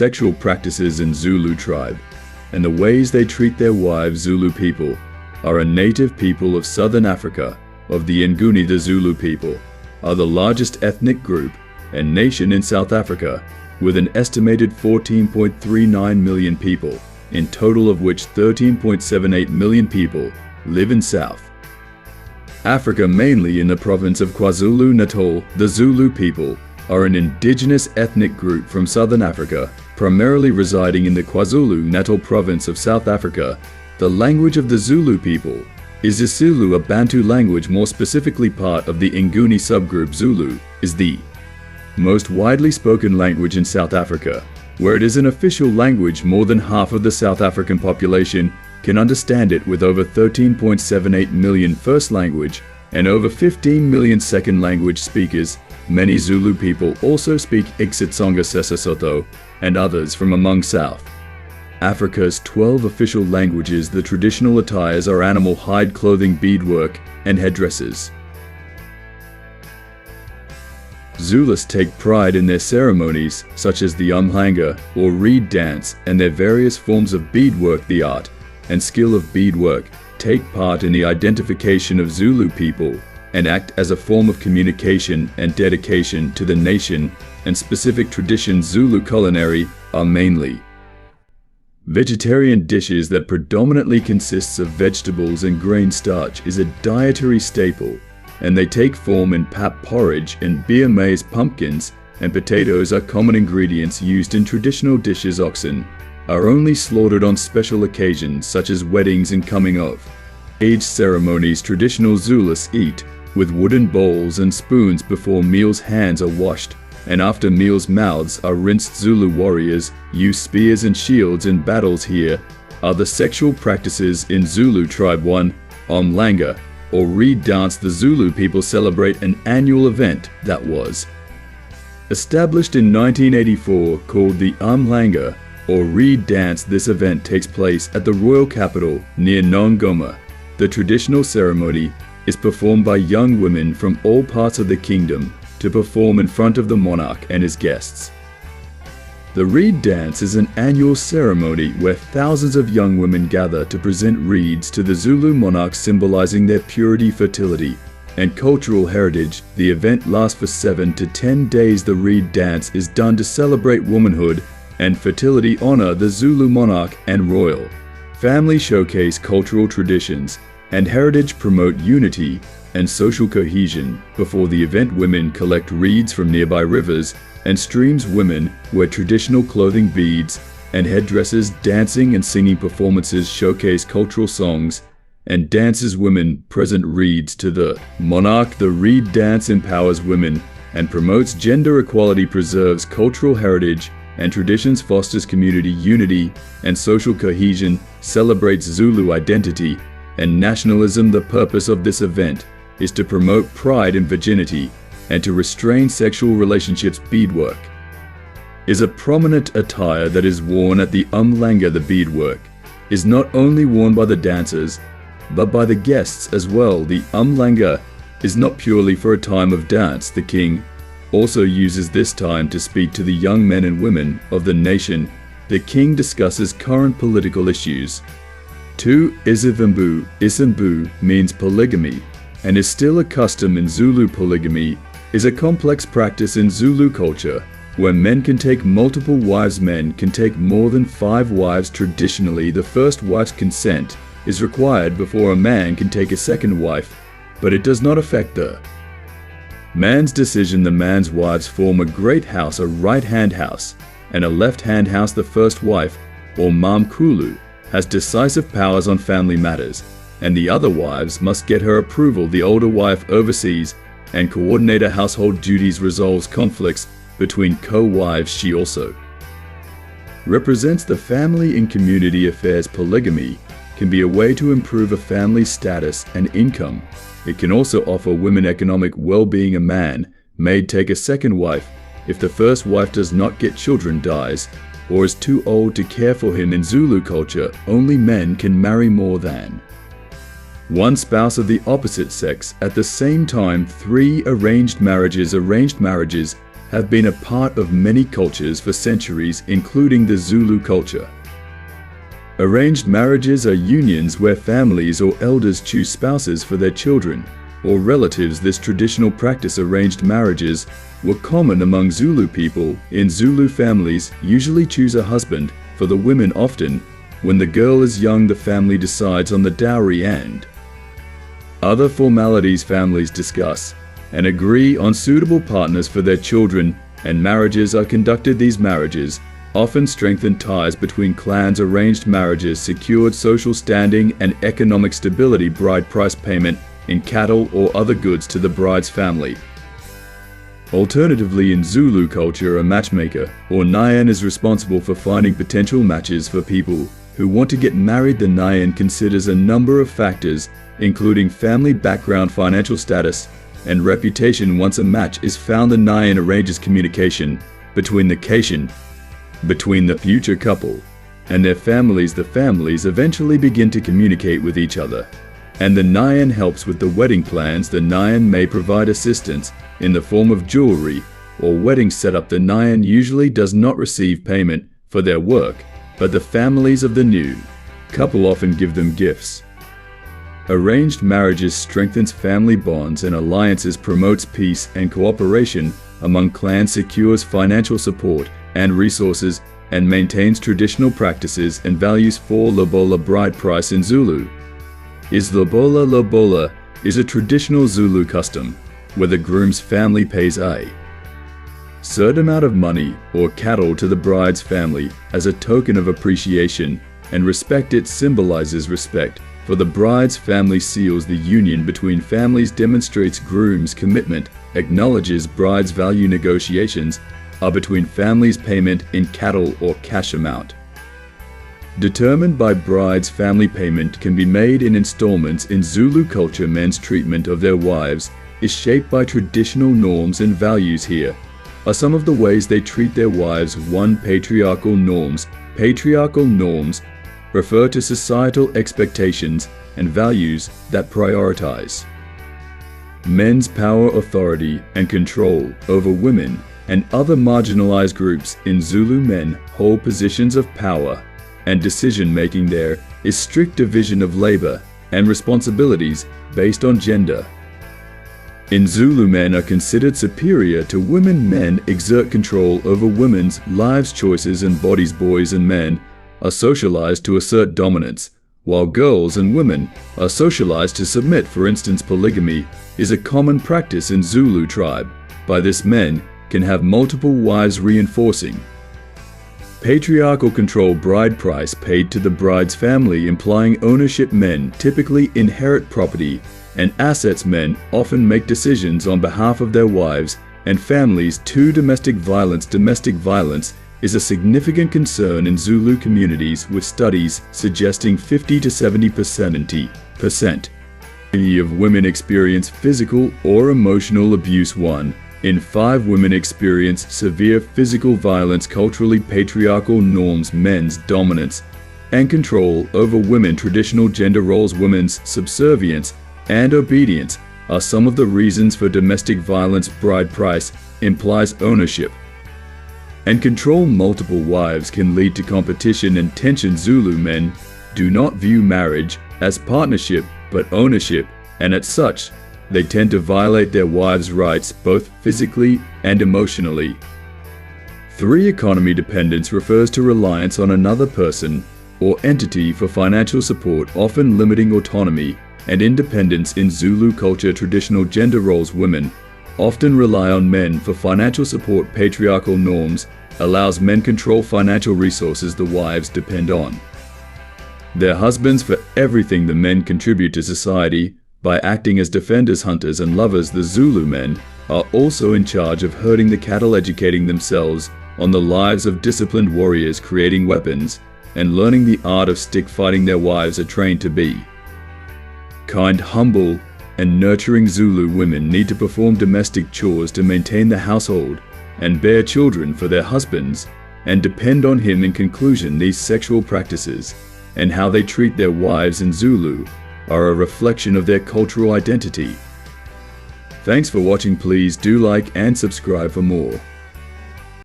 sexual practices in Zulu tribe, and the ways they treat their wives. Zulu people are a native people of southern Africa. Of the Nguni, the Zulu people are the largest ethnic group and nation in South Africa, with an estimated 14.39 million people, in total, of which 13.78 million people live in South Africa, mainly in the province of KwaZulu-Natal. The Zulu people are an indigenous ethnic group from southern Africa, primarily residing in the KwaZulu-Natal province of South Africa. The language of the Zulu people is Zulu, a Bantu language, more specifically part of the Nguni subgroup. Zulu is the most widely spoken language in South Africa. Where it is an official language, more than half of the South African population can understand it, with over 13.78 million first language and over 15 million second language speakers. Many Zulu people also speak Xitsonga, Sesotho, and others from among South Africa's 12 official languages. The traditional attires are animal hide clothing, beadwork, and headdresses. Zulus take pride in their ceremonies, such as the Umhlanga or Reed dance, and their various forms of beadwork. The art and skill of beadwork take part in the identification of Zulu people and act as a form of communication and dedication to the nation and specific traditions. Zulu culinary are mainly vegetarian dishes that predominantly consists of vegetables, and grain starch is a dietary staple, and they take form in pap porridge, and beer. Maize, pumpkins, and potatoes are common ingredients used in traditional dishes. Oxen are only slaughtered on special occasions such as weddings and coming of age ceremonies. Traditional Zulus eat with wooden bowls and spoons before meals. Hands are washed, and after meals mouths are rinsed. Zulu warriors use spears and shields in battles. Here are the sexual practices in Zulu tribe. 1. Umhlanga or Reed dance. The Zulu people celebrate an annual event that was established in 1984 called the Umhlanga or Reed dance. This event takes place at the royal capital near Nongoma. The traditional ceremony is performed by young women from all parts of the kingdom to perform in front of the monarch and his guests. The Reed dance is an annual ceremony where thousands of young women gather to present reeds to the Zulu monarch, symbolizing their purity, fertility, and cultural heritage. The event lasts for 7 to 10 days. The Reed dance is done to celebrate womanhood and fertility, honor the Zulu monarch and royal family, showcase cultural traditions and heritage, promote unity and social cohesion. Before the event, women collect reeds from nearby rivers and streams. Women wear traditional clothing, beads, and headdresses. Dancing and singing performances showcase cultural songs and dances. Women present reeds to the monarch. The Reed dance empowers women and promotes gender equality, preserves cultural heritage and traditions, fosters community unity and social cohesion, celebrates Zulu identity and nationalism. The purpose of this event is to promote pride in virginity and to restrain sexual relationships. Beadwork is a prominent attire that is worn at the Umhlanga. The beadwork is not only worn by the dancers, but by the guests as well. The Umhlanga is not purely for a time of dance. The king also uses this time to speak to the young men and women of the nation. The king discusses current political issues. 2. Isivimbu. Isimbu means polygamy and is still a custom in Zulu. Polygamy is a complex practice in Zulu culture where men can take multiple wives. Men can take more than 5 wives. Traditionally, the first wife's consent is required before a man can take a second wife, but it does not affect the man's decision. The man's wives form a great house, a right-hand house, and a left-hand house. The first wife, or Mamkulu, has decisive powers on family matters, and the other wives must get her approval. The older wife oversees and coordinates household duties, resolves conflicts between co-wives. She also represents the family in community affairs. Polygamy can be a way to improve a family's status and income. It can also offer women economic well-being. A man may take a second wife if the first wife does not get children, dies, or is too old to care for him. In Zulu culture, only men can marry more than one spouse of the opposite sex at the same time. 3. Arranged marriages. Arranged marriages have been a part of many cultures for centuries, including the Zulu culture. Arranged marriages are unions where families or elders choose spouses for their children or relatives. This traditional practice, arranged marriages, were common among Zulu people. In Zulu families usually choose a husband for the women. Often, when the girl is young, the family decides on the dowry and other formalities. Families discuss and agree on suitable partners for their children, and marriages are conducted. These marriages often strengthen ties between clans. Arranged marriages secured social standing and economic stability. Bride price payment in cattle or other goods to the bride's family. Alternatively, in Zulu culture, a matchmaker or Nyan is responsible for finding potential matches for people who want to get married. The Nyan considers a number of factors, including family background, financial status, and reputation. Once a match is found, the Nyan arranges communication between the future couple and their families. The families eventually begin to communicate with each other, and the Nyan helps with the wedding plans. The Nyan may provide assistance in the form of jewelry or wedding setup. The Nyan usually does not receive payment for their work, but the families of the new couple often give them gifts. Arranged marriages strengthens family bonds and alliances, promotes peace and cooperation among clans, secures financial support and resources, and maintains traditional practices and values. For lobola, bride price in Zulu is lobola. Lobola is a traditional Zulu custom where the groom's family pays a certain amount of money or cattle to the bride's family as a token of appreciation and respect. It symbolizes respect for the bride's family, seals the union between families, demonstrates groom's commitment, acknowledges bride's value. Negotiations are between families. Payment in cattle or cash amount determined by bride's family. Payment can be made in installments. In Zulu culture, men's treatment of their wives is shaped by traditional norms and values. Here are some of the ways they treat their wives. 1. Patriarchal norms. Patriarchal norms refer to societal expectations and values that prioritize men's power, authority, and control over women and other marginalized groups. In Zulu, men hold positions of power and decision-making. There is strict division of labor and responsibilities based on gender. In Zulu, men are considered superior to women. Men exert control over women's lives, choices, and bodies. Boys and men are socialized to assert dominance, while girls and women are socialized to submit. For instance, polygamy is a common practice in Zulu tribe. By this, men can have multiple wives, reinforcing patriarchal control. Bride price paid to the bride's family, implying ownership. Men typically inherit property and assets. Men often make decisions on behalf of their wives and families. 2. Domestic violence. Domestic violence is a significant concern in Zulu communities, with studies suggesting 50 to 70% of women experience physical or emotional abuse. 1 in 5 women experience severe physical violence. Culturally, patriarchal norms, men's dominance and control over women, traditional gender roles, women's subservience and obedience are some of the reasons for domestic violence. Bride price implies ownership and control. Multiple wives can lead to competition and tension. Zulu men do not view marriage as partnership but ownership, and as such, they tend to violate their wives' rights both physically and emotionally. 3. Economy dependence refers to reliance on another person or entity for financial support, often limiting autonomy and independence. In Zulu culture, traditional gender roles, women often rely on men for financial support. Patriarchal norms allows men control financial resources. The wives depend on their husbands for everything. The men contribute to society by acting as defenders, hunters, and lovers. The Zulu men are also in charge of herding the cattle, educating themselves on the lives of disciplined warriors, creating weapons, and learning the art of stick fighting. Their wives are trained to be kind, humble, and nurturing. Zulu women need to perform domestic chores to maintain the household and bear children for their husbands and depend on him. In conclusion, these sexual practices and how they treat their wives in Zulu are a reflection of their cultural identity. Thanks for watching. Please do like and subscribe for more.